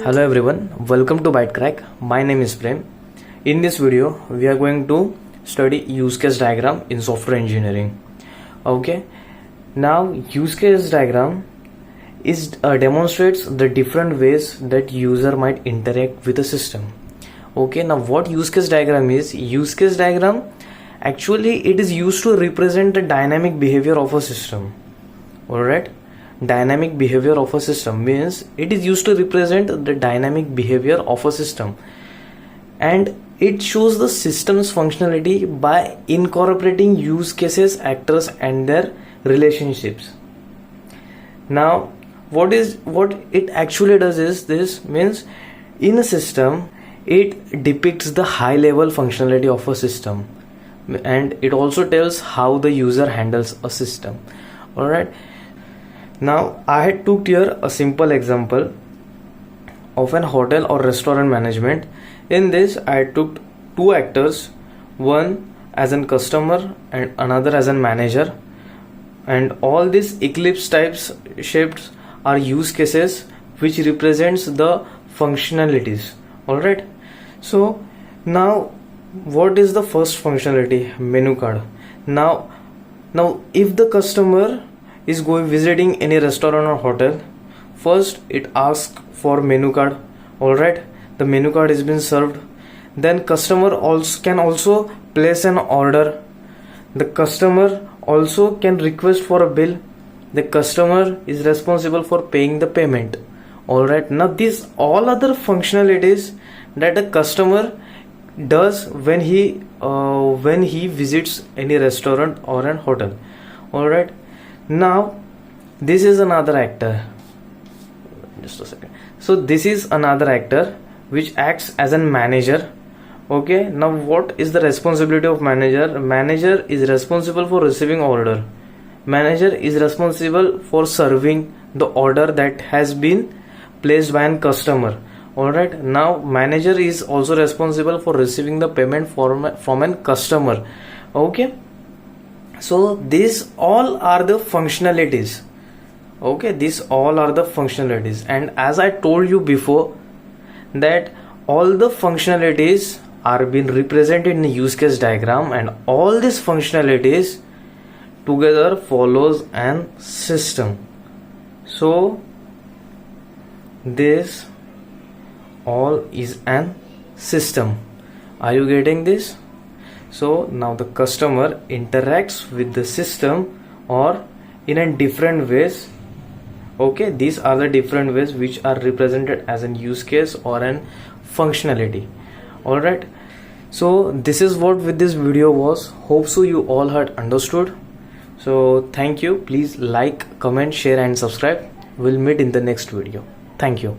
Hello everyone, welcome to ByteCrack. My name is Prem. In this video, we are going to study use case diagram in software engineering. Okay, now use case diagram demonstrates the different ways that user might interact with a system. Okay, now what use case diagram is? Use case diagram actually it is used to represent the dynamic behavior of a system. Alright. Dynamic behavior of a system means it is used to represent the dynamic behavior of a system, and it shows the system's functionality by incorporating use cases, actors and their relationships. Now what it actually does is, this means in a system it depicts the high level functionality of a system, and it also tells how the user handles a system. Alright. Now I had took here a simple example of an hotel or restaurant management. In this I took two actors, one as a customer and another as a manager, and all these ellipse types shapes are use cases which represents the functionalities. Alright, so now what is the first functionality? Menu card. Now if the customer is visiting any restaurant or hotel, first it asks for menu card. Alright, the menu card is been served. Then customer can also place an order. The customer also can request for a bill. The customer is responsible for paying the payment. Alright, now these all other functionalities that a customer does when he visits any restaurant or an hotel. Alright, now this is another actor. Just a second. So this is another actor which acts as a manager. Okay, now what is the responsibility of manager? Manager is responsible for receiving order. Manager is responsible for serving the order that has been placed by a customer. Alright, now manager is also responsible for receiving the payment from a customer. Okay, so these all are the functionalities. Okay, these all are the functionalities, and as I told you before that all the functionalities are being represented in the use case diagram, and all these functionalities together follows an system. So this all is an system. Are you getting this? So now the customer interacts with the system or in a different ways. Okay, these are the different ways which are represented as a use case or an functionality. Alright, so this is what with this video was. Hope so you all had understood. So thank you. Please like, comment, share and subscribe. We'll meet in the next video. Thank you.